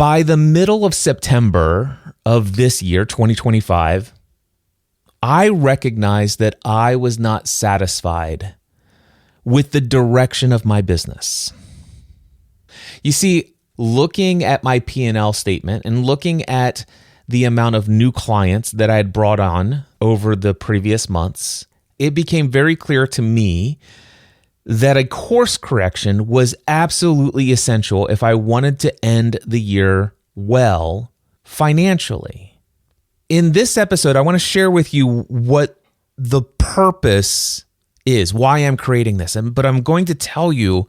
By the middle of September of this year, 2025, I recognized that I was not satisfied with the direction of my business. You see, looking at my P&L statement and looking at the amount of new clients that I had brought on over the previous months, it became very clear to me that a course correction was absolutely essential if I wanted to end the year well financially. In this episode, I want to share with you what the purpose is, why I'm creating this. But I'm going to tell you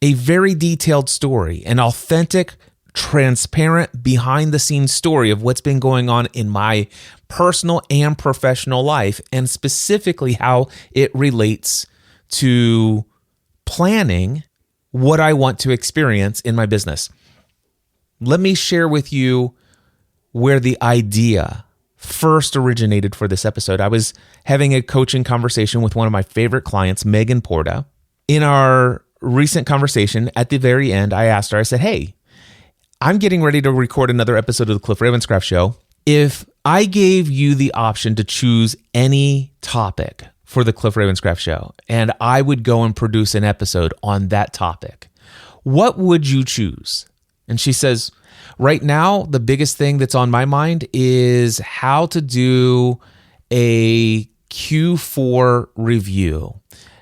a very detailed story, an authentic, transparent, behind-the-scenes story of what's been going on in my personal and professional life, and specifically how it relates to planning what I want to experience in my business. Let me share with you where the idea first originated for this episode. I was having a coaching conversation with one of my favorite clients, Megan Porta. In our recent conversation, at the very end, I asked her, I said, hey, I'm getting ready to record another episode of the Cliff Ravenscraft Show. If I gave you the option to choose any topic for the Cliff Ravenscraft Show, and I would go and produce an episode on that topic, what would you choose? And she says, right now, the biggest thing that's on my mind is how to do a Q4 review.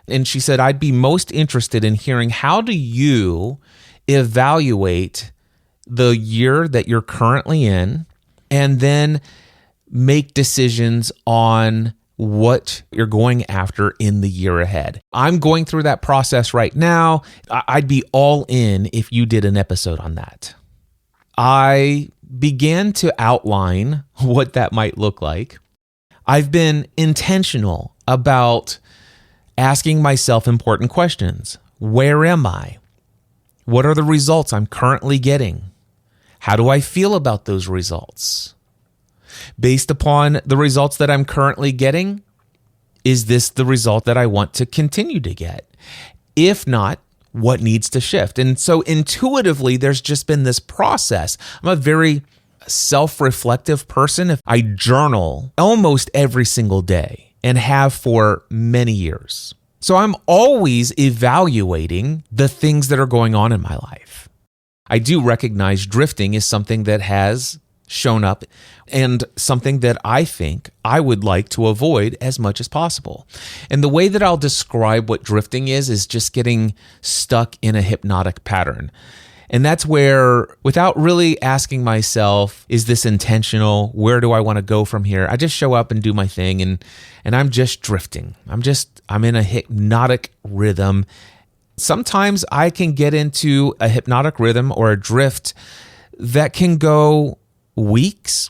And she said, I'd be most interested in hearing, how do you evaluate the year that you're currently in and then make decisions on what you're going after in the year ahead? I'm going through that process right now. I'd be all in if you did an episode on that. I began to outline what that might look like. I've been intentional about asking myself important questions. Where am I? What are the results I'm currently getting? How do I feel about those results? Based upon the results that I'm currently getting, is this the result that I want to continue to get? If not, what needs to shift? And so intuitively, there's just been this process. I'm a very self-reflective person. If I journal almost every single day and have for many years. So I'm always evaluating the things that are going on in my life. I do recognize drifting is something that has shown up and something that I think I would like to avoid as much as possible. And the way that I'll describe what drifting is just getting stuck in a hypnotic pattern. And that's where, without really asking myself, is this intentional? Where do I want to go from here? I just show up and do my thing, and I'm just drifting. I'm in a hypnotic rhythm. Sometimes I can get into a hypnotic rhythm or a drift that can go weeks,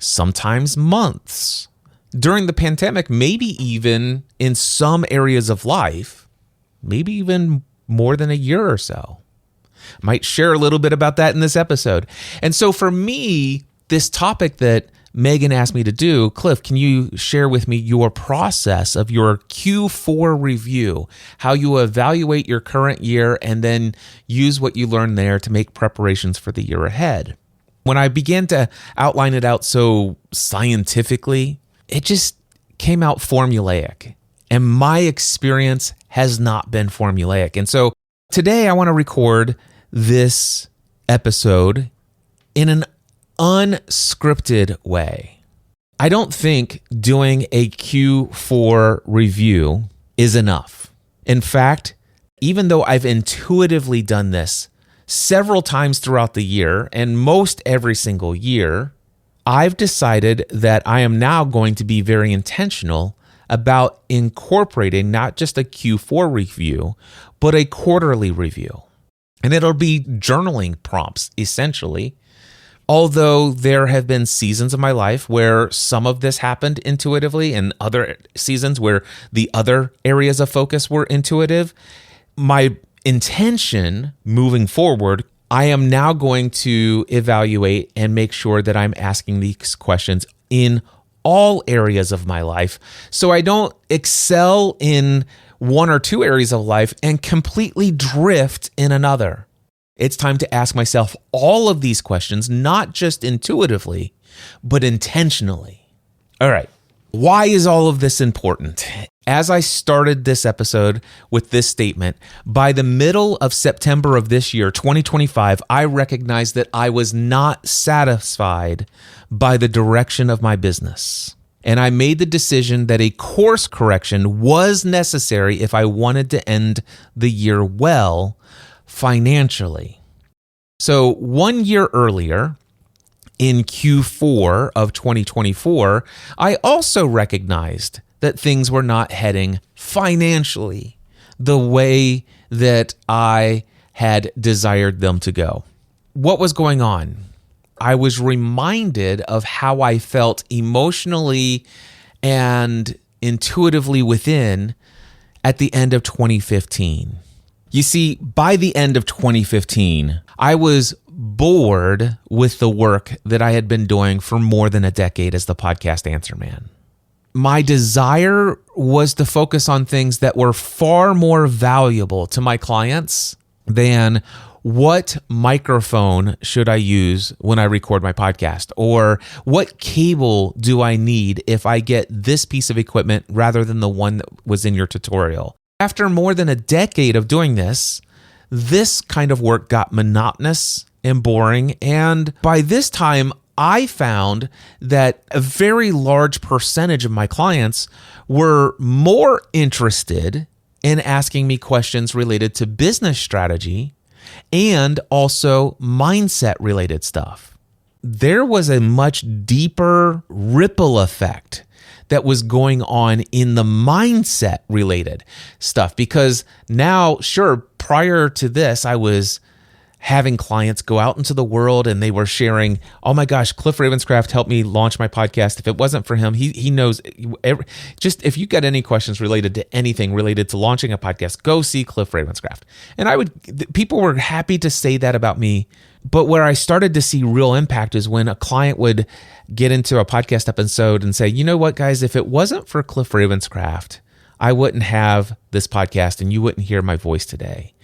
sometimes months. During the pandemic, maybe even in some areas of life, maybe even more than a year or so. Might share a little bit about that in this episode. And so for me, this topic that Megan asked me to do, Cliff, can you share with me your process of your Q4 review, how you evaluate your current year and then use what you learned there to make preparations for the year ahead? When I began to outline it out so scientifically, it just came out formulaic. And my experience has not been formulaic. And so today I want to record this episode in an unscripted way. I don't think doing a Q4 review is enough. In fact, even though I've intuitively done this several times throughout the year and most every single year, I've decided that I am now going to be very intentional about incorporating not just a Q4 review, but a quarterly review. And it'll be journaling prompts, essentially. Although there have been seasons of my life where some of this happened intuitively and other seasons where the other areas of focus were intuitive, my intention moving forward, I am now going to evaluate and make sure that I'm asking these questions in all areas of my life so I don't excel in one or two areas of life and completely drift in another. It's time to ask myself all of these questions, not just intuitively, but intentionally. All right. Why is all of this important? As I started this episode with this statement, by the middle of September of this year, 2025, I recognized that I was not satisfied by the direction of my business. And I made the decision that a course correction was necessary if I wanted to end the year well financially. So 1 year earlier, in Q4 of 2024, I also recognized that things were not heading financially the way that I had desired them to go. What was going on? I was reminded of how I felt emotionally and intuitively within at the end of 2015. You see, by the end of 2015, I was bored with the work that I had been doing for more than a decade as the podcast Answer Man. My desire was to focus on things that were far more valuable to my clients than what microphone should I use when I record my podcast, or what cable do I need if I get this piece of equipment rather than the one that was in your tutorial. After more than a decade of doing this kind of work got monotonous and boring. And by this time, I found that a very large percentage of my clients were more interested in asking me questions related to business strategy and also mindset related stuff. There was a much deeper ripple effect that was going on in the mindset related stuff, because now, sure, prior to this, I was having clients go out into the world and they were sharing, oh my gosh, Cliff Ravenscraft helped me launch my podcast. If it wasn't for him, he knows just if you got any questions related to anything related to launching a podcast, go see Cliff Ravenscraft. And people were happy to say that about me. But where I started to see real impact is when a client would get into a podcast episode and say, you know what, guys, if it wasn't for Cliff Ravenscraft, I wouldn't have this podcast and you wouldn't hear my voice today.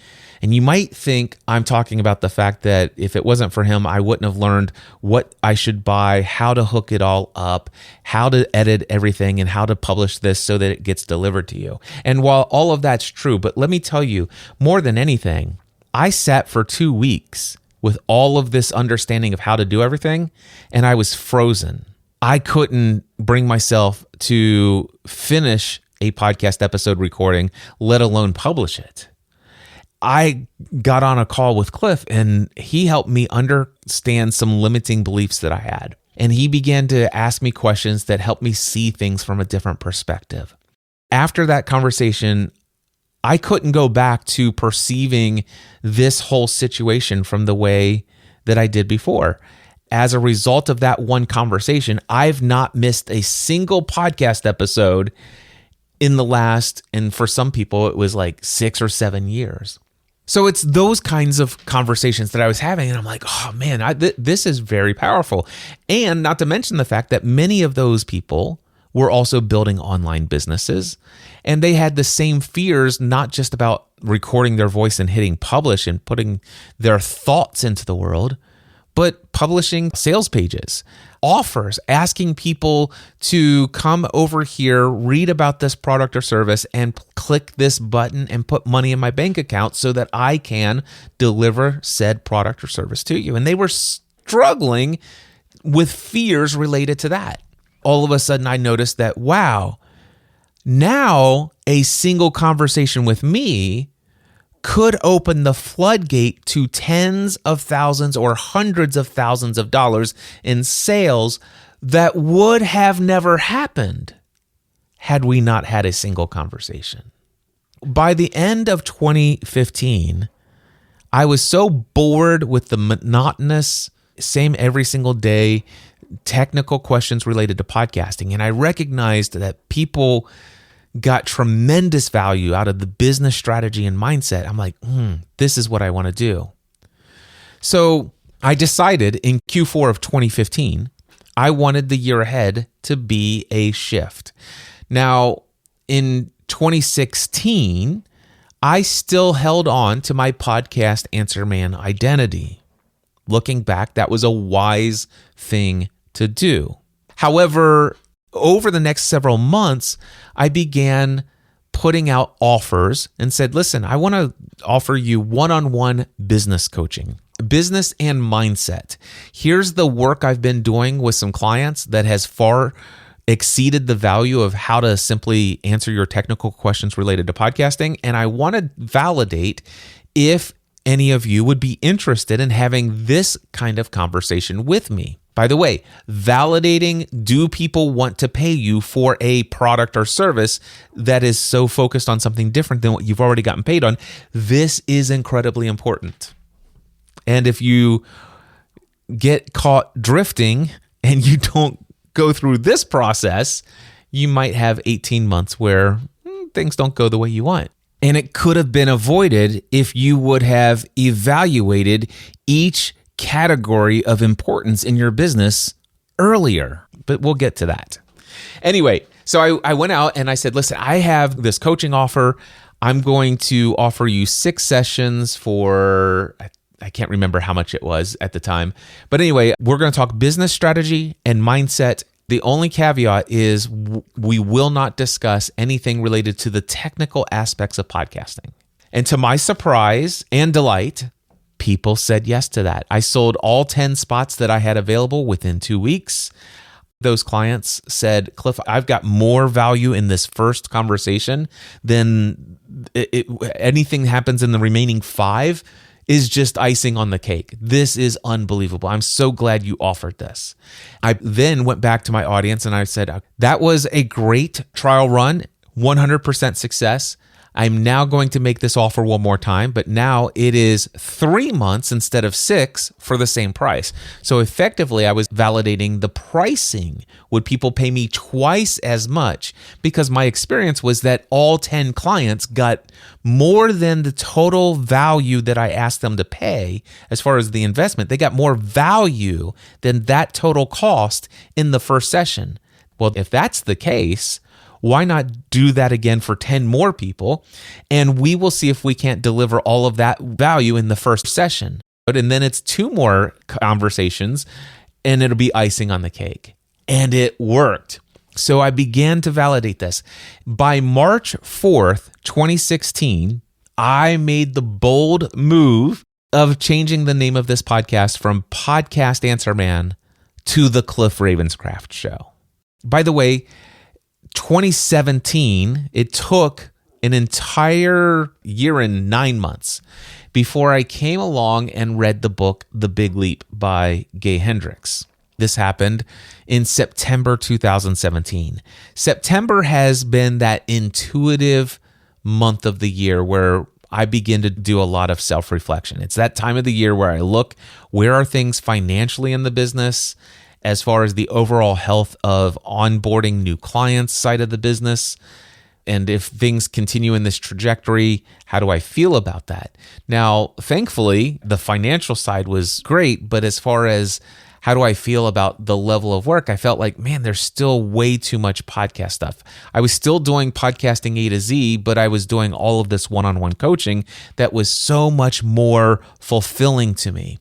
And you might think I'm talking about the fact that if it wasn't for him, I wouldn't have learned what I should buy, how to hook it all up, how to edit everything, and how to publish this so that it gets delivered to you. And while all of that's true, but let me tell you, more than anything, I sat for 2 weeks with all of this understanding of how to do everything, and I was frozen. I couldn't bring myself to finish a podcast episode recording, let alone publish it. I got on a call with Cliff and he helped me understand some limiting beliefs that I had. And he began to ask me questions that helped me see things from a different perspective. After that conversation, I couldn't go back to perceiving this whole situation from the way that I did before. As a result of that one conversation, I've not missed a single podcast episode in the last, and for some people, it was like 6 or 7 years. So it's those kinds of conversations that I was having, and I'm like, oh man, this is very powerful. And not to mention the fact that many of those people were also building online businesses, and they had the same fears, not just about recording their voice and hitting publish and putting their thoughts into the world, but publishing sales pages, offers, asking people to come over here, read about this product or service, and click this button and put money in my bank account so that I can deliver said product or service to you. And they were struggling with fears related to that. All of a sudden, I noticed that, wow, now a single conversation with me could open the floodgate to tens of thousands or hundreds of thousands of dollars in sales that would have never happened had we not had a single conversation. By the end of 2015, I was so bored with the monotonous, same every single day, technical questions related to podcasting. And I recognized that people got tremendous value out of the business strategy and mindset. I'm like, this is what I want to do. So I decided in Q4 of 2015, I wanted the year ahead to be a shift. Now, in 2016, I still held on to my podcast answer man identity. Looking back, that was a wise thing to do. However, over the next several months, I began putting out offers and said, listen, I want to offer you one-on-one business coaching, business and mindset. Here's the work I've been doing with some clients that has far exceeded the value of how to simply answer your technical questions related to podcasting. And I want to validate if any of you would be interested in having this kind of conversation with me. By the way, validating, do people want to pay you for a product or service that is so focused on something different than what you've already gotten paid on? This is incredibly important. And if you get caught drifting and you don't go through this process, you might have 18 months where things don't go the way you want. And it could have been avoided if you would have evaluated each category of importance in your business earlier, but we'll get to that. Anyway, so I went out and I said, listen, I have this coaching offer. I'm going to offer you 6 sessions for, I can't remember how much it was at the time. But anyway, we're going to talk business strategy and mindset. The only caveat is we will not discuss anything related to the technical aspects of podcasting. And to my surprise and delight, people said yes to that. I sold all 10 spots that I had available within 2 weeks. Those clients said, Cliff, I've got more value in this first conversation than anything happens in the remaining 5 is just icing on the cake. This is unbelievable. I'm so glad you offered this. I then went back to my audience and I said, that was a great trial run, 100% success. I'm now going to make this offer one more time, but now it is 3 months instead of 6 for the same price. So effectively, I was validating the pricing. Would people pay me twice as much? Because my experience was that all 10 clients got more than the total value that I asked them to pay as far as the investment. They got more value than that total cost in the first session. Well, if that's the case, why not do that again for 10 more people? And we will see if we can't deliver all of that value in the first session. And then it's 2 more conversations and it'll be icing on the cake. And it worked. So I began to validate this. By March 4th, 2016, I made the bold move of changing the name of this podcast from Podcast Answer Man to The Cliff Ravenscraft Show. By the way, 2017, it took an entire year and 9 months before I came along and read the book, The Big Leap by Gay Hendricks. This happened in September 2017. September has been that intuitive month of the year where I begin to do a lot of self-reflection. It's that time of the year where I look, where are things financially in the business, as far as the overall health of onboarding new clients side of the business. And if things continue in this trajectory, how do I feel about that? Now, thankfully, the financial side was great, but as far as how do I feel about the level of work, I felt like, man, there's still way too much podcast stuff. I was still doing podcasting A to Z, but I was doing all of this one-on-one coaching that was so much more fulfilling to me.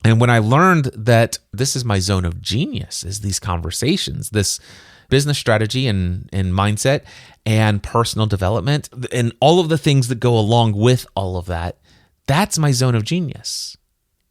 And when I learned that this is my zone of genius, is these conversations, this business strategy and mindset and personal development and all of the things that go along with all of that, that's my zone of genius.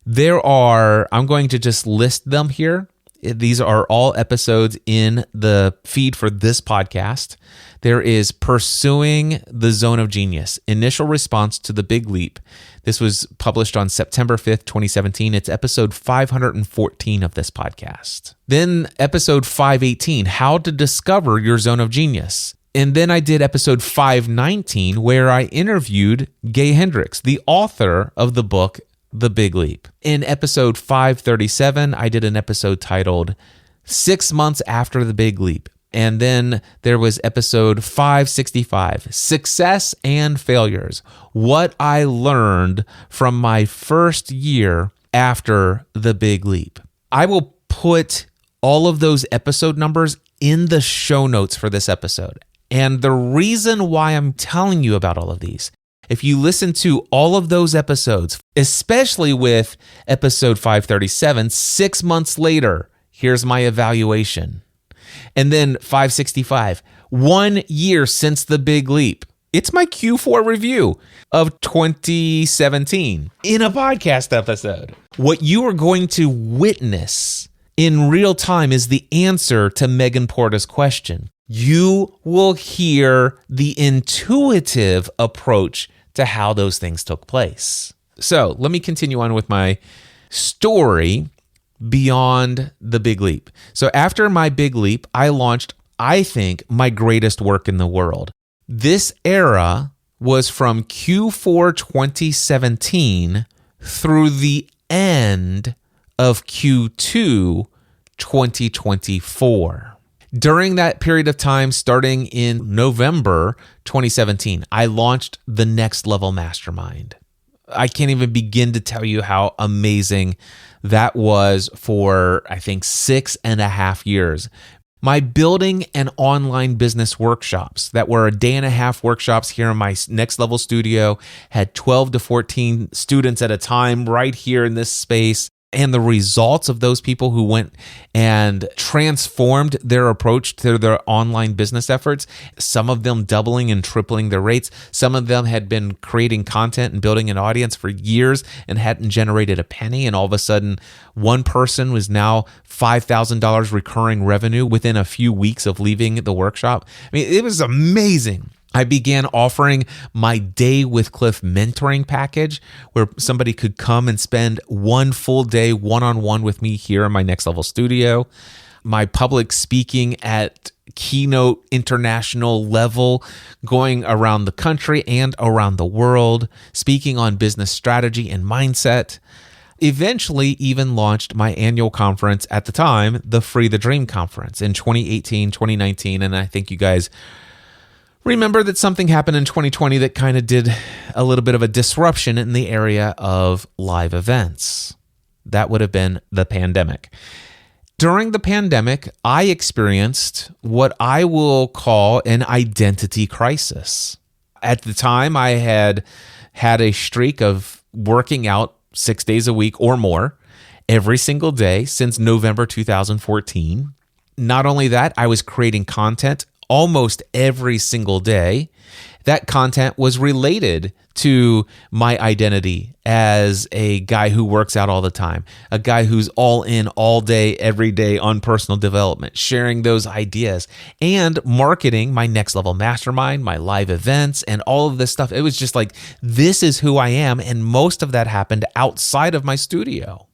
I'm going to just list them here. These are all episodes in the feed for this podcast. There is Pursuing the Zone of Genius, Initial Response to the Big Leap. This was published on September 5th, 2017. It's episode 514 of this podcast. Then episode 518, How to Discover Your Zone of Genius. And then I did episode 519, where I interviewed Gay Hendricks, the author of the book, The Big Leap. In episode 537, I did an episode titled 6 Months After the Big Leap. And then there was episode 565, Success and Failures, What I Learned from My First Year After the Big Leap. I will put all of those episode numbers in the show notes for this episode. And the reason why I'm telling you about all of these If you listen to all of those episodes, especially with episode 537, 6 months later, here's my evaluation. And then 565, 1 year since the big leap. It's my Q4 review of 2017 in a podcast episode. What you are going to witness in real time is the answer to Megan Porta's question. You will hear the intuitive approach to how those things took place. So let me continue on with my story beyond the big leap. So after my big leap, I launched, I think, my greatest work in the world. This era was from Q4 2017 through the end of Q2 2024. During that period of time, starting in November 2017, I launched the Next Level Mastermind. I can't even begin to tell you how amazing that was for, I think, 6.5 years. My building and online business workshops that were a day and a half workshops here in my Next Level studio had 12 to 14 students at a time right here in this space. And the results of those people who went and transformed their approach to their online business efforts, some of them doubling and tripling their rates. Some of them had been creating content and building an audience for years and hadn't generated a penny. And all of a sudden, one person was now $5,000 recurring revenue within a few weeks of leaving the workshop. I mean, it was amazing. I began offering my Day with Cliff mentoring package where somebody could come and spend one full day one-on-one with me here in my Next Level studio. My public speaking at keynote international level, going around the country and around the world, speaking on business strategy and mindset. Eventually even launched my annual conference at the time, the Free the Dream Conference in 2018, 2019. And I think you guys remember that something happened in 2020 that kind of did a little bit of a disruption in the area of live events. That would have been the pandemic. During the pandemic, I experienced what I will call an identity crisis. At the time, I had a streak of working out 6 days a week or more every single day since November 2014. Not only that, I was creating content almost every single day. That content was related to my identity as a guy who works out all the time, a guy who's all in all day, every day on personal development, sharing those ideas and marketing my Next Level Mastermind, my live events, and all of this stuff. It was just like, this is who I am. And most of that happened outside of my studio.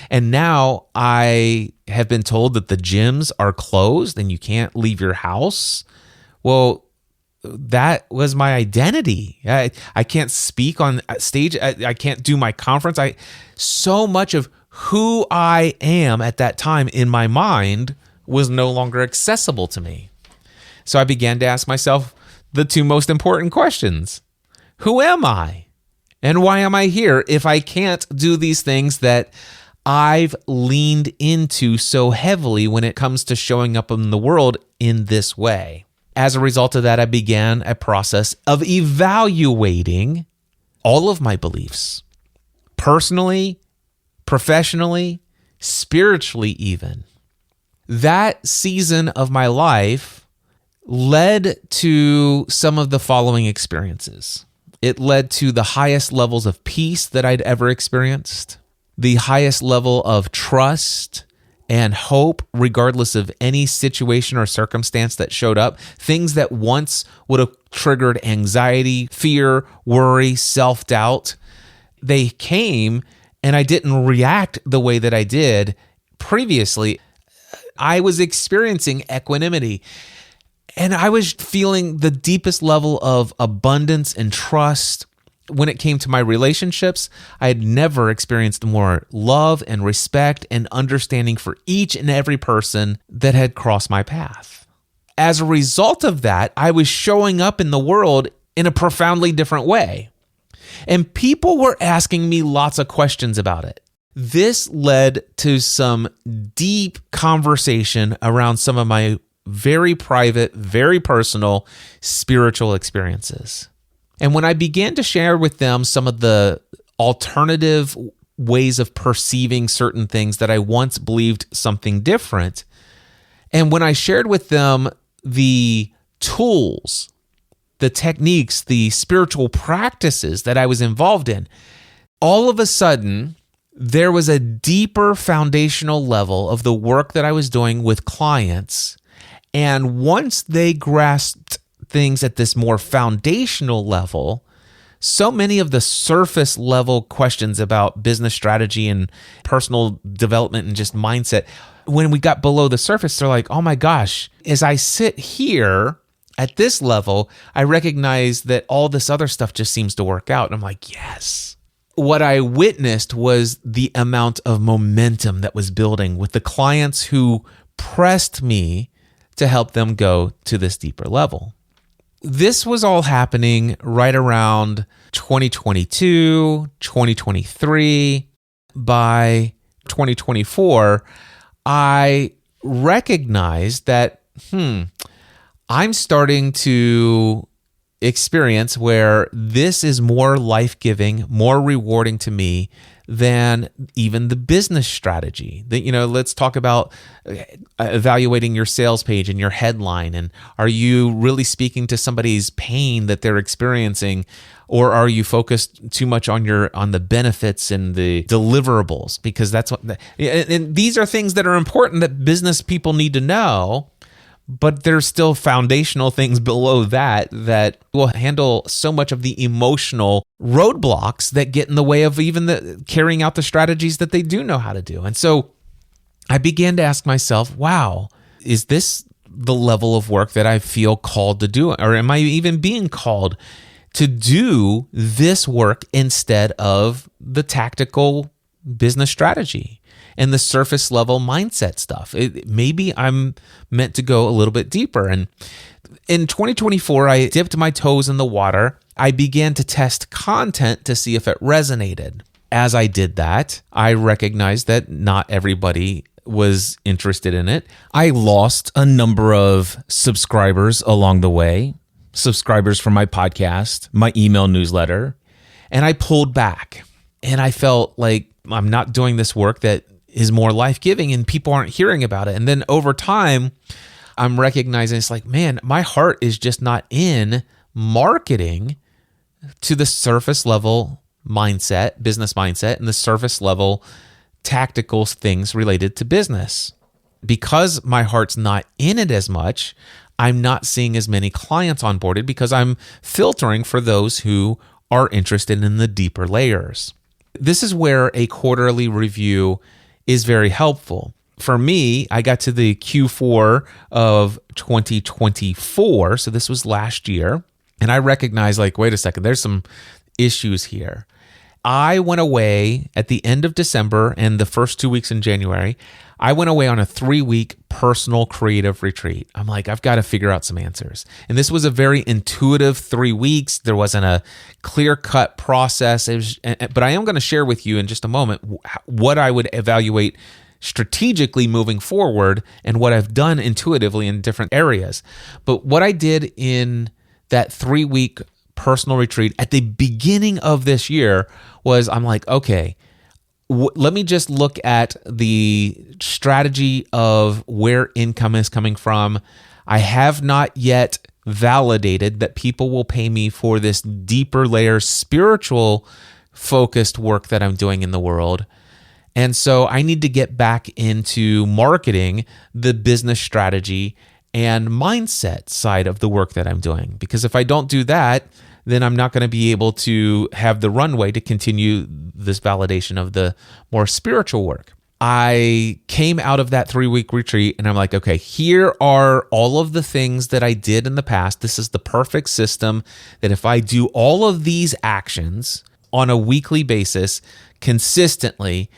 And now I have been told that the gyms are closed and you can't leave your house. Well, that was my identity. I can't speak on stage. I can't do my conference. So much of who I am at that time in my mind was no longer accessible to me. So I began to ask myself the two most important questions. Who am I? And why am I here if I can't do these things that I've leaned into so heavily when it comes to showing up in the world in this way? As a result of that, I began a process of evaluating all of my beliefs, personally, professionally, spiritually even. That season of my life led to some of the following experiences. It led to the highest levels of peace that I'd ever experienced, the highest level of trust and hope, regardless of any situation or circumstance that showed up. Things that once would have triggered anxiety, fear, worry, self-doubt, they came and I didn't react the way that I did previously. I was experiencing equanimity and I was feeling the deepest level of abundance and trust. When it came to my relationships, I had never experienced more love and respect and understanding for each and every person that had crossed my path. As a result of that, I was showing up in the world in a profoundly different way. And people were asking me lots of questions about it. This led to some deep conversation around some of my very private, very personal spiritual experiences. And when I began to share with them some of the alternative ways of perceiving certain things that I once believed something different, and when I shared with them the tools, the techniques, the spiritual practices that I was involved in, all of a sudden, there was a deeper foundational level of the work that I was doing with clients. And once they grasped things at this more foundational level, so many of the surface level questions about business strategy and personal development and just mindset, when we got below the surface, they're like, oh my gosh, as I sit here at this level, I recognize that all this other stuff just seems to work out. And I'm like, yes. What I witnessed was the amount of momentum that was building with the clients who pressed me to help them go to this deeper level. This was all happening right around 2022, 2023. By 2024, I recognized that, I'm starting to experience where this is more life-giving, more rewarding to me than even the business strategy. Let's talk about evaluating your sales page and your headline. And are you really speaking to somebody's pain that they're experiencing, or are you focused too much on the benefits and the deliverables? Because that's and these are things that are important that business people need to know. But there's still foundational things below that will handle so much of the emotional roadblocks that get in the way of even carrying out the strategies that they do know how to do. And so I began to ask myself, wow, is this the level of work that I feel called to do? Or am I even being called to do this work instead of the tactical business strategy and the surface level mindset stuff? Maybe I'm meant to go a little bit deeper. And in 2024, I dipped my toes in the water. I began to test content to see if it resonated. As I did that, I recognized that not everybody was interested in it. I lost a number of subscribers along the way, subscribers from my podcast, my email newsletter, and I pulled back. And I felt like I'm not doing this work that is more life-giving and people aren't hearing about it. And then over time, I'm recognizing it's like, man, my heart is just not in marketing to the surface level mindset, business mindset, and the surface level tactical things related to business. Because my heart's not in it as much, I'm not seeing as many clients onboarded because I'm filtering for those who are interested in the deeper layers. This is where a quarterly review is very helpful. For me, I got to the Q4 of 2024, so this was last year, and I recognized, wait a second, there's some issues here. I went away at the end of December and the first 2 weeks in January. I went away on a 3-week personal creative retreat. I'm like, I've got to figure out some answers. And this was a very intuitive 3 weeks. There wasn't a clear-cut process. But I am going to share with you in just a moment what I would evaluate strategically moving forward and what I've done intuitively in different areas. But what I did in that 3-week personal retreat at the beginning of this year was I'm like, okay, let me just look at the strategy of where income is coming from. I have not yet validated that people will pay me for this deeper layer, spiritual focused work that I'm doing in the world. And so I need to get back into marketing the business strategy and mindset side of the work that I'm doing. Because if I don't do that, then I'm not going to be able to have the runway to continue this validation of the more spiritual work. I came out of that 3-week retreat and I'm like, okay, here are all of the things that I did in the past. This is the perfect system that if I do all of these actions on a weekly basis, consistently,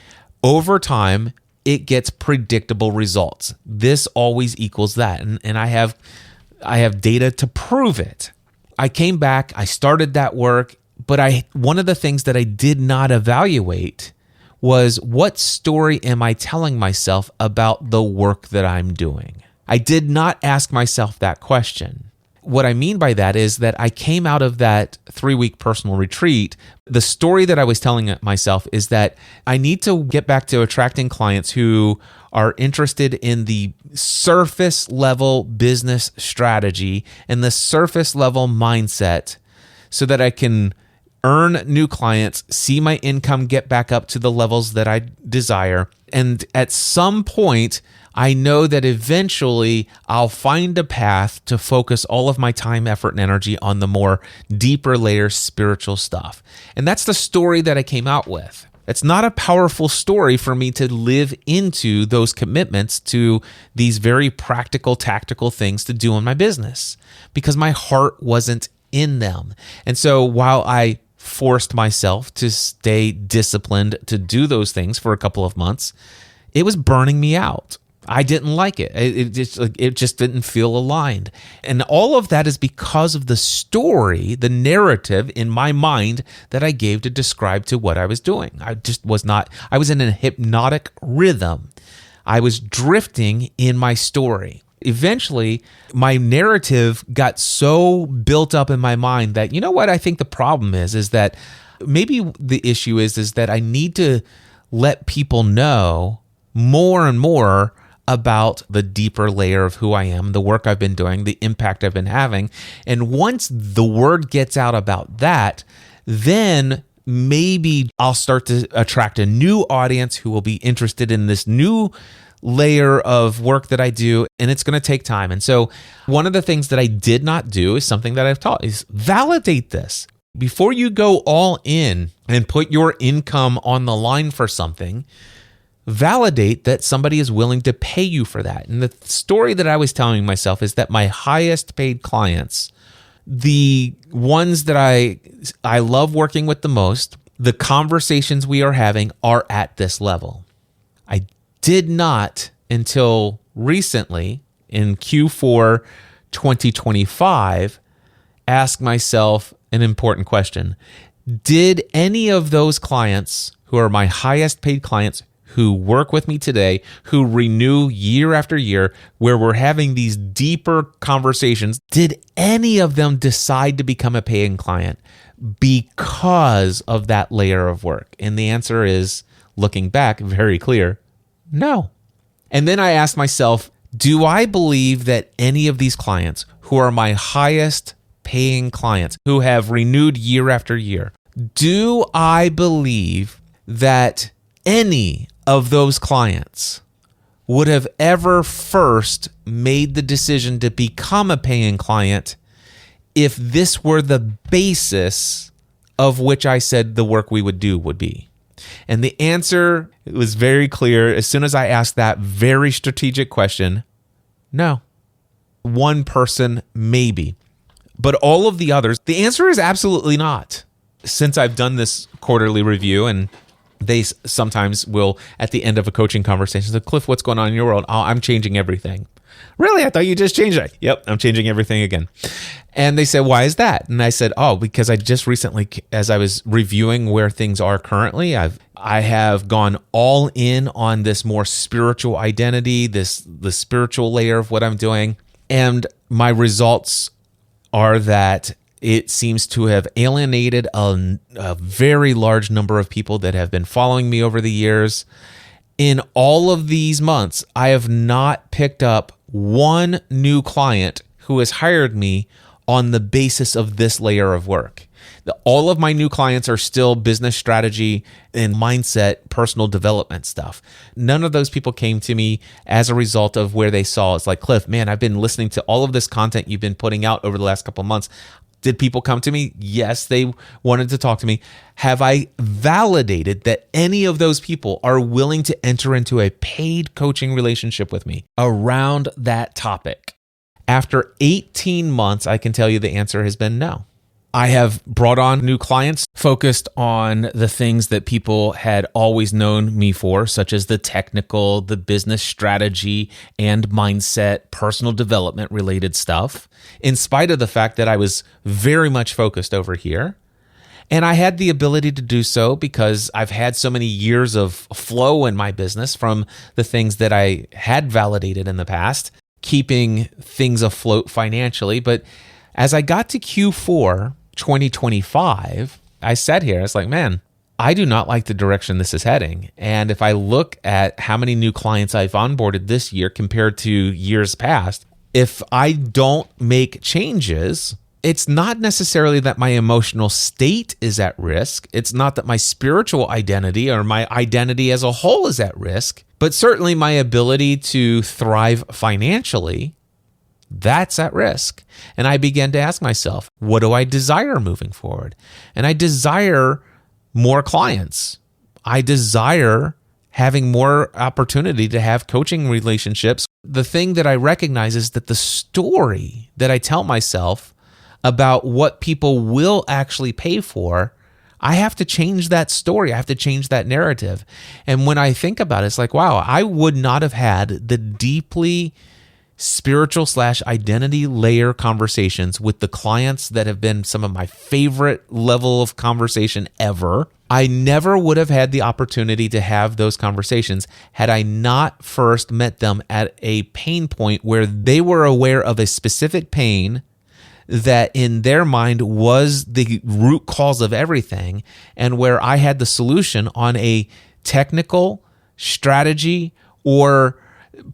over time, it gets predictable results. This always equals that. And I have data to prove it. I came back, I started that work, but one of the things that I did not evaluate was what story am I telling myself about the work that I'm doing? I did not ask myself that question. what I mean by that is that I came out of that 3-week personal retreat. The story that I was telling myself is that I need to get back to attracting clients who are interested in the surface level business strategy and the surface level mindset so that I can earn new clients, see my income get back up to the levels that I desire. And at some point, I know that eventually I'll find a path to focus all of my time, effort, and energy on the more deeper layer spiritual stuff. And that's the story that I came out with. It's not a powerful story for me to live into those commitments to these very practical, tactical things to do in my business because my heart wasn't in them. And so while I forced myself to stay disciplined to do those things for a couple of months, it was burning me out. I didn't like it. It just didn't feel aligned. And all of that is because of the story, the narrative in my mind that I gave to describe to what I was doing. I was in a hypnotic rhythm. I was drifting in my story. Eventually, my narrative got so built up in my mind that, you know what I think the problem is that maybe the issue is that I need to let people know more and more about the deeper layer of who I am, the work I've been doing, the impact I've been having. And once the word gets out about that, then maybe I'll start to attract a new audience who will be interested in this new layer of work that I do, and it's going to take time. And so one of the things that I did not do is something that I've taught is validate this. Before you go all in and put your income on the line for something, validate that somebody is willing to pay you for that. And the story that I was telling myself is that my highest paid clients, the ones that I love working with the most, the conversations we are having are at this level. I did not until recently in Q4 2025 ask myself an important question. Did any of those clients who are my highest paid clients who work with me today, who renew year after year, where we're having these deeper conversations, did any of them decide to become a paying client because of that layer of work? And the answer is, looking back, very clear, no. And then I asked myself, do I believe that any of these clients who are my highest paying clients, who have renewed year after year, do I believe that any of those clients would have ever first made the decision to become a paying client if this were the basis of which I said the work we would do would be? And the answer was very clear as soon as I asked that very strategic question. No. One person, maybe. But all of the others, the answer is absolutely not. Since I've done this quarterly review, and they sometimes will, at the end of a coaching conversation, say, Cliff, what's going on in your world? Oh, I'm changing everything. Really? I thought you just changed it. Yep, I'm changing everything again. And they said, why is that? And I said, because I just recently, as I was reviewing where things are currently, I have gone all in on this more spiritual identity, the spiritual layer of what I'm doing. And my results are that it seems to have alienated a very large number of people that have been following me over the years. In all of these months, I have not picked up one new client who has hired me on the basis of this layer of work. All of my new clients are still business strategy and mindset, personal development stuff. None of those people came to me as a result of where they saw. It's like, Cliff, man, I've been listening to all of this content you've been putting out over the last couple of months. Did people come to me? Yes, they wanted to talk to me. Have I validated that any of those people are willing to enter into a paid coaching relationship with me around that topic? After 18 months, I can tell you the answer has been no. I have brought on new clients focused on the things that people had always known me for, such as the technical, the business strategy and mindset, personal development related stuff, in spite of the fact that I was very much focused over here. And I had the ability to do so because I've had so many years of flow in my business from the things that I had validated in the past, keeping things afloat financially. But As I got to Q4 2025, I sat here, I was like, man, I do not like the direction this is heading. And if I look at how many new clients I've onboarded this year compared to years past, if I don't make changes, it's not necessarily that my emotional state is at risk. It's not that my spiritual identity or my identity as a whole is at risk, but certainly my ability to thrive financially, that's at risk. And I began to ask myself, what do I desire moving forward? And I desire more clients. I desire having more opportunity to have coaching relationships. The thing that I recognize is that the story that I tell myself about what people will actually pay for, I have to change that story. I have to change that narrative. And when I think about it, it's like, wow, I would not have had the deeply spiritual / identity layer conversations with the clients that have been some of my favorite level of conversation ever. I never would have had the opportunity to have those conversations had I not first met them at a pain point where they were aware of a specific pain that in their mind was the root cause of everything, and where I had the solution on a technical strategy or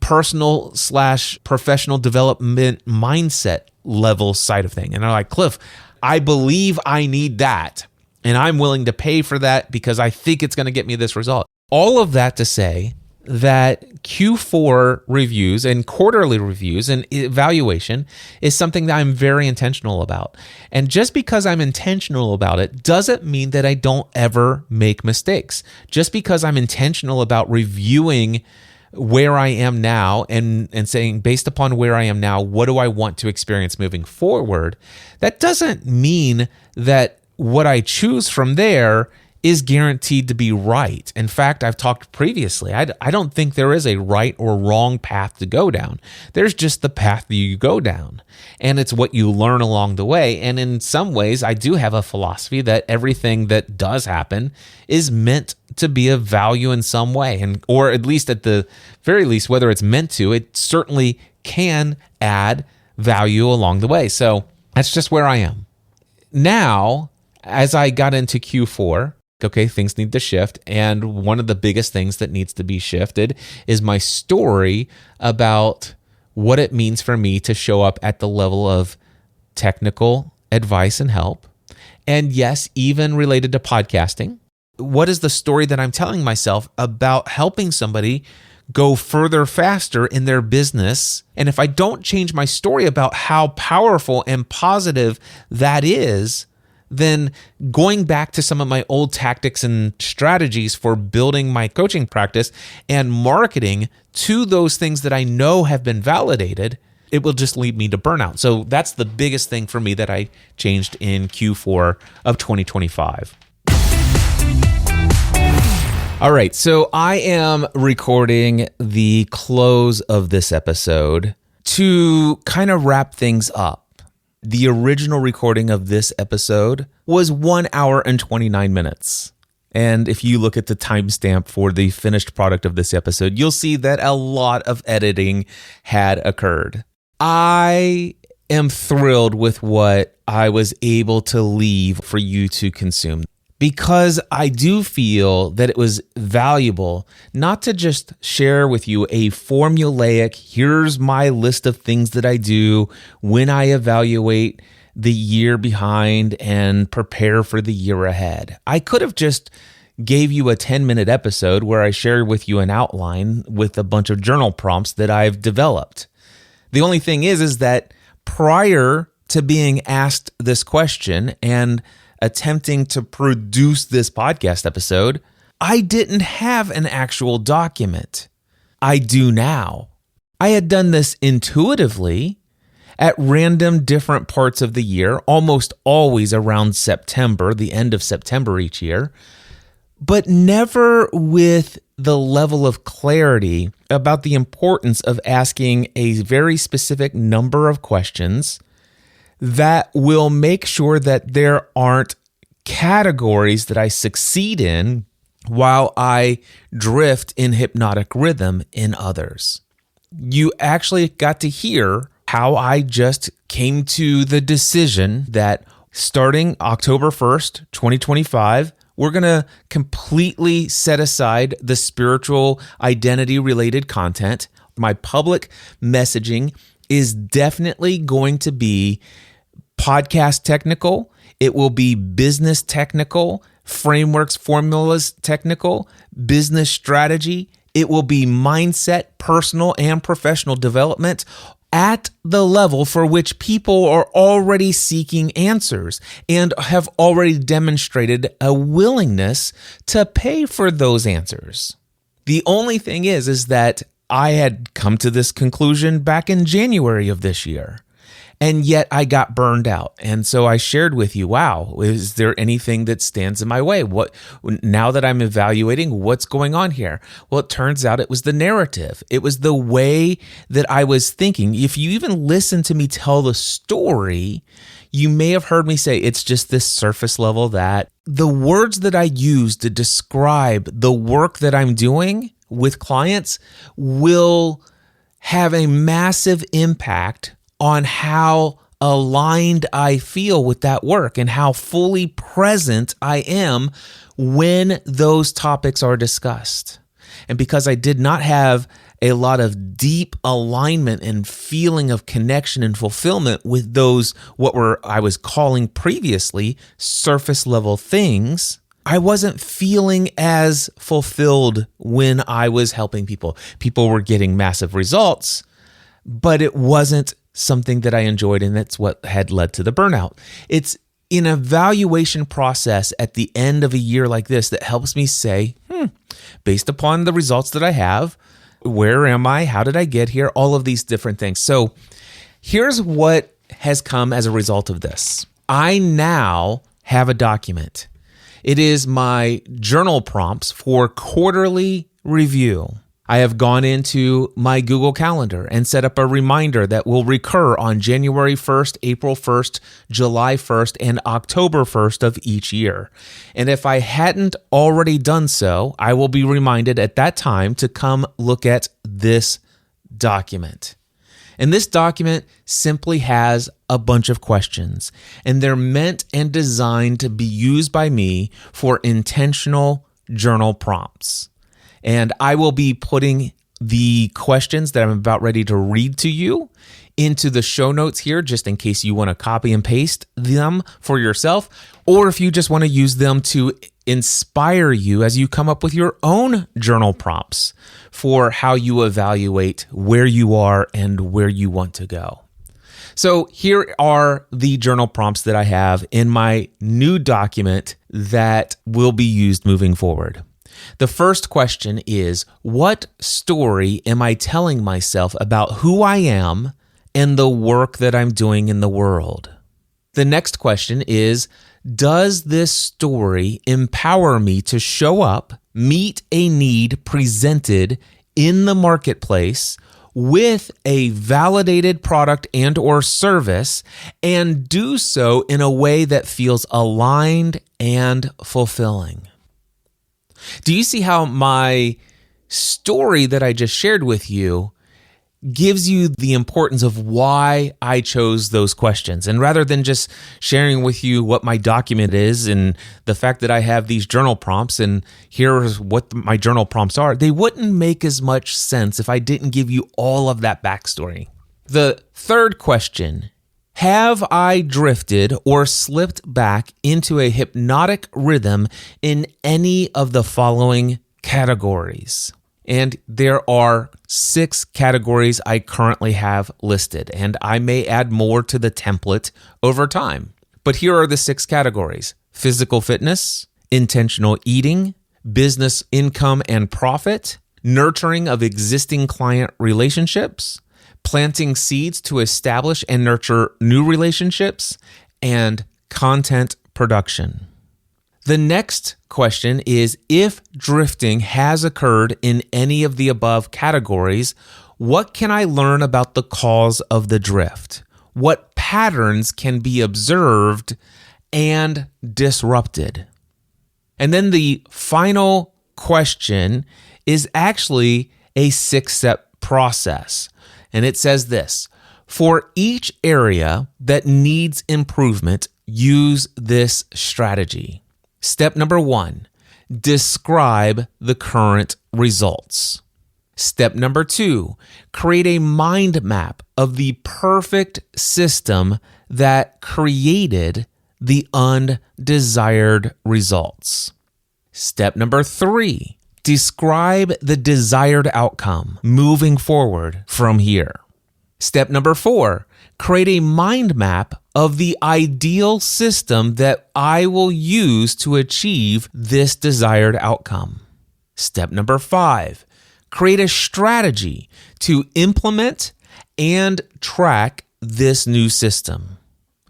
personal / professional development mindset level side of thing. And they're like, Cliff, I believe I need that, and I'm willing to pay for that because I think it's going to get me this result. All of that to say that Q4 reviews and quarterly reviews and evaluation is something that I'm very intentional about. And just because I'm intentional about it doesn't mean that I don't ever make mistakes. Just because I'm intentional about reviewing where I am now and saying, based upon where I am now, what do I want to experience moving forward? That doesn't mean that what I choose from there is guaranteed to be right. In fact, I've talked previously, I don't think there is a right or wrong path to go down. There's just the path that you go down, and it's what you learn along the way. And in some ways, I do have a philosophy that everything that does happen is meant to be of value in some way, and or at least at the very least, whether it's meant to, it certainly can add value along the way. So that's just where I am. Now, as I got into Q4, okay, things need to shift. And one of the biggest things that needs to be shifted is my story about what it means for me to show up at the level of technical advice and help. And yes, even related to podcasting. What is the story that I'm telling myself about helping somebody go further faster in their business? And if I don't change my story about how powerful and positive that is, then going back to some of my old tactics and strategies for building my coaching practice and marketing to those things that I know have been validated, it will just lead me to burnout. So that's the biggest thing for me that I changed in Q4 of 2025. All right, so I am recording the close of this episode to kind of wrap things up. The original recording of this episode was 1 hour and 29 minutes. And if you look at the timestamp for the finished product of this episode, you'll see that a lot of editing had occurred. I am thrilled with what I was able to leave for you to consume, because I do feel that it was valuable not to just share with you a formulaic, here's my list of things that I do when I evaluate the year behind and prepare for the year ahead. I could have just gave you a 10-minute episode where I shared with you an outline with a bunch of journal prompts that I've developed. The only thing is that prior to being asked this question and attempting to produce this podcast episode, I didn't have an actual document. I do now. I had done this intuitively at random different parts of the year, almost always around September, the end of September each year, but never with the level of clarity about the importance of asking a very specific number of questions that will make sure that there aren't categories that I succeed in while I drift in hypnotic rhythm in others. You actually got to hear how I just came to the decision that starting October 1st, 2025, we're going to completely set aside the spiritual identity related content. My public messaging is definitely going to be podcast technical. It will be business technical, frameworks, formulas technical, business strategy. It will be mindset, personal and professional development at the level for which people are already seeking answers and have already demonstrated a willingness to pay for those answers. The only thing is that I had come to this conclusion back in January of this year, and yet I got burned out. And so I shared with you, wow, is there anything that stands in my way? Now that I'm evaluating what's going on here? Well, it turns out it was the narrative. It was the way that I was thinking. If you even listen to me tell the story, you may have heard me say it's just this surface level that the words that I use to describe the work that I'm doing with clients will have a massive impact on how aligned I feel with that work and how fully present I am when those topics are discussed. And because I did not have a lot of deep alignment and feeling of connection and fulfillment with those, I was calling previously surface level things, I wasn't feeling as fulfilled when I was helping people. People were getting massive results, but it wasn't something that I enjoyed, and that's what had led to the burnout. It's an evaluation process at the end of a year like this that helps me say, based upon the results that I have, where am I? How did I get here? All of these different things. So here's what has come as a result of this. I now have a document. It is my journal prompts for quarterly review. I have gone into my Google Calendar and set up a reminder that will recur on January 1st, April 1st, July 1st, and October 1st of each year. And if I hadn't already done so, I will be reminded at that time to come look at this document. And this document simply has a bunch of questions, and they're meant and designed to be used by me for intentional journal prompts. And I will be putting the questions that I'm about ready to read to you into the show notes here, just in case you want to copy and paste them for yourself, or if you just want to use them to inspire you as you come up with your own journal prompts for how you evaluate where you are and where you want to go. So here are the journal prompts that I have in my new document that will be used moving forward. The first question is, what story am I telling myself about who I am and the work that I'm doing in the world? The next question is, does this story empower me to show up, meet a need presented in the marketplace with a validated product and or service, and do so in a way that feels aligned and fulfilling? Do you see how my story that I just shared with you gives you the importance of why I chose those questions? And rather than just sharing with you what my document is and the fact that I have these journal prompts and here's what my journal prompts are, they wouldn't make as much sense if I didn't give you all of that backstory. The third question: have I drifted or slipped back into a hypnotic rhythm in any of the following categories? And there are 6 categories I currently have listed, and I may add more to the template over time. But here are the 6 categories: physical fitness, intentional eating, business income and profit, nurturing of existing client relationships, planting seeds to establish and nurture new relationships, and content production. The next question is, if drifting has occurred in any of the above categories, what can I learn about the cause of the drift? What patterns can be observed and disrupted? And then the final question is actually a 6-step process. And it says this: For each area that needs improvement, use this strategy. Step number 1, describe the current results. Step number 2, create a mind map of the perfect system that created the undesired results. Step number 3, describe the desired outcome moving forward from here. Step number 4, create a mind map of the ideal system that I will use to achieve this desired outcome. Step number 5, create a strategy to implement and track this new system.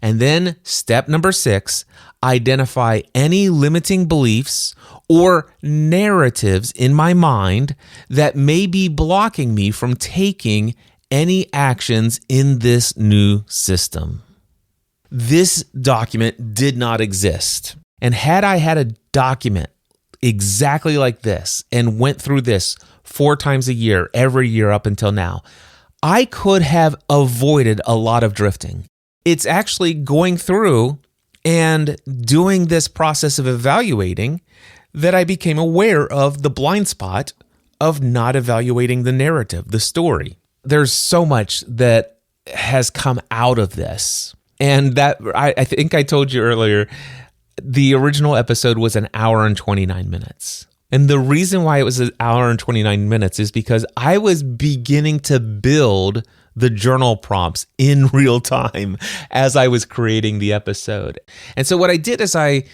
And then step number 6, identify any limiting beliefs or narratives in my mind that may be blocking me from taking any actions in this new system. This document did not exist. And had I had a document exactly like this and went through this 4 times a year, every year up until now, I could have avoided a lot of drifting. It's actually going through and doing this process of evaluating that I became aware of the blind spot of not evaluating the narrative, the story. There's so much that has come out of this. And that I think I told you earlier, the original episode was an hour and 29 minutes. And the reason why it was an hour and 29 minutes is because I was beginning to build the journal prompts in real time as I was creating the episode. And so what I did is I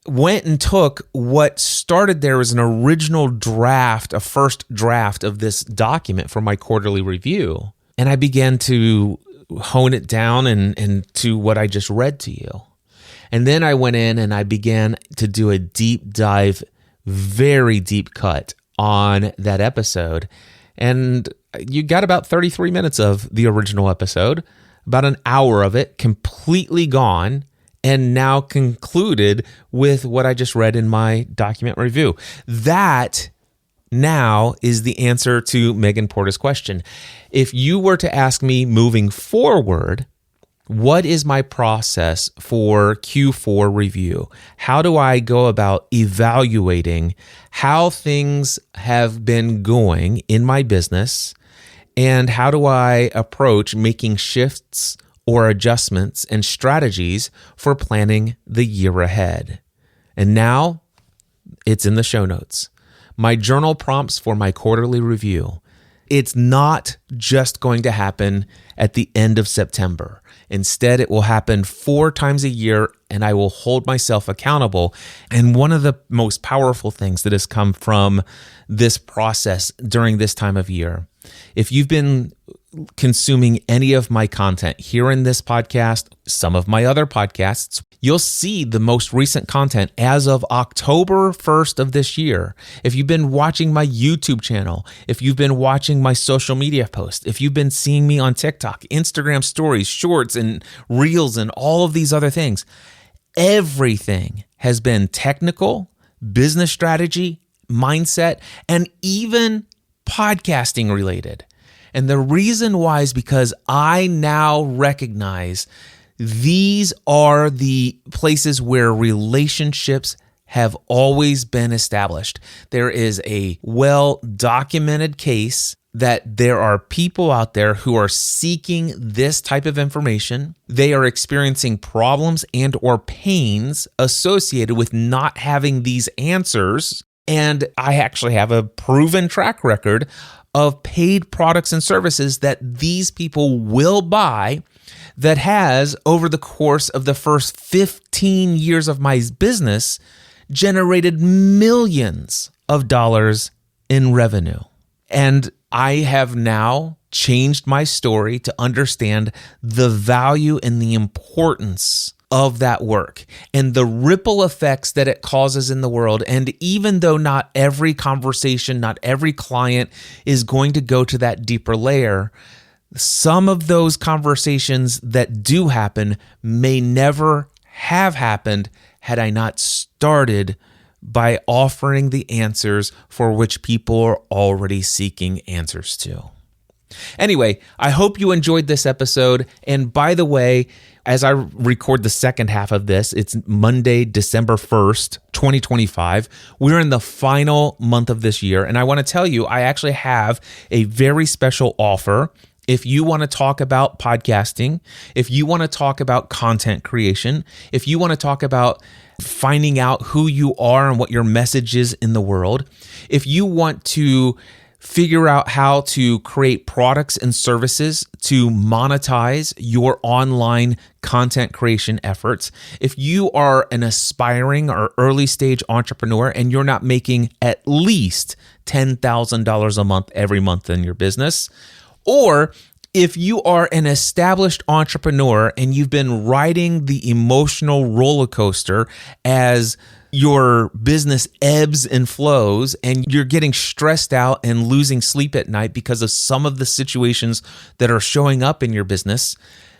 went and took what started there as an original draft, a first draft of this document for my quarterly review. And I began to hone it down and to what I just read to you. And then I went in and I began to do a deep dive, very deep cut on that episode. And you got about 33 minutes of the original episode, about an hour of it completely gone, and now concluded with what I just read in my document review. That now is the answer to Megan Porter's question. If you were to ask me moving forward, what is my process for Q4 review? How do I go about evaluating how things have been going in my business? And how do I approach making shifts or adjustments and strategies for planning the year ahead? And now it's in the show notes. My journal prompts for my quarterly review. It's not just going to happen at the end of September. Instead, it will happen 4 times a year, and I will hold myself accountable. And one of the most powerful things that has come from this process during this time of year, if you've been consuming any of my content here in this podcast, some of my other podcasts, you'll see the most recent content as of October 1st of this year. If you've been watching my YouTube channel, if you've been watching my social media posts, if you've been seeing me on TikTok, Instagram stories, shorts, and reels, and all of these other things, everything has been technical, business strategy, mindset, and even podcasting related. And the reason why is because I now recognize these are the places where relationships have always been established. There is a well-documented case that there are people out there who are seeking this type of information. They are experiencing problems and or pains associated with not having these answers. And I actually have a proven track record of paid products and services that these people will buy that has, over the course of the first 15 years of my business, generated millions of dollars in revenue. And I have now changed my story to understand the value and the importance of that work and the ripple effects that it causes in the world. And even though not every conversation, not every client is going to go to that deeper layer, some of those conversations that do happen may never have happened had I not started by offering the answers for which people are already seeking answers to. Anyway, I hope you enjoyed this episode. And by the way, as I record the second half of this, it's Monday, December 1st, 2025. We're in the final month of this year. And I want to tell you, I actually have a very special offer. If you want to talk about podcasting, if you want to talk about content creation, if you want to talk about finding out who you are and what your message is in the world, if you want to figure out how to create products and services to monetize your online content creation efforts, if you are an aspiring or early stage entrepreneur and you're not making at least $10,000 a month every month in your business, or if you are an established entrepreneur and you've been riding the emotional roller coaster as your business ebbs and flows and you're getting stressed out and losing sleep at night because of some of the situations that are showing up in your business,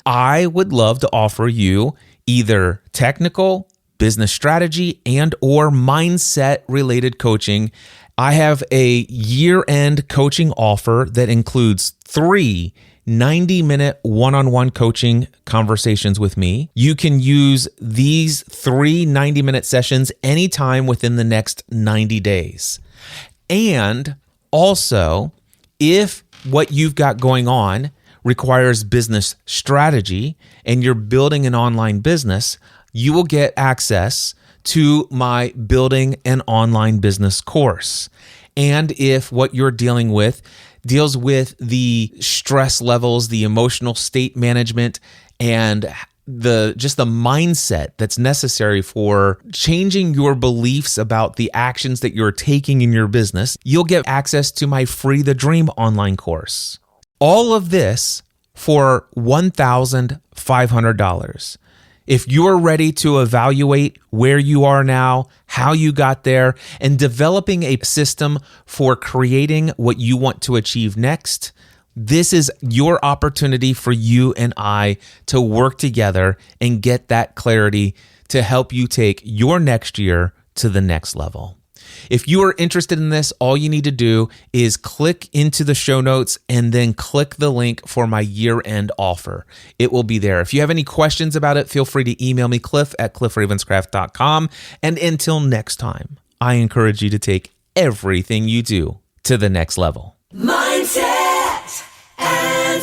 I would love to offer you either technical, business strategy, and or mindset related coaching. I have a year-end coaching offer that includes 3 90-minute one-on-one coaching conversations with me. You can use these 3 90-minute sessions anytime within the next 90 days. And also, if what you've got going on requires business strategy and you're building an online business, you will get access to my Building an Online Business course. And if what you're dealing with deals with the stress levels, the emotional state management, and the mindset that's necessary for changing your beliefs about the actions that you're taking in your business, you'll get access to my Free the Dream online course. All of this for $1,500. If you're ready to evaluate where you are now, how you got there, and developing a system for creating what you want to achieve next, this is your opportunity for you and I to work together and get that clarity to help you take your next year to the next level. If you are interested in this, all you need to do is click into the show notes and then click the link for my year-end offer. It will be there. If you have any questions about it, feel free to email me, cliff@cliffravenscraft.com. And until next time, I encourage you to take everything you do to the next level. Mindset and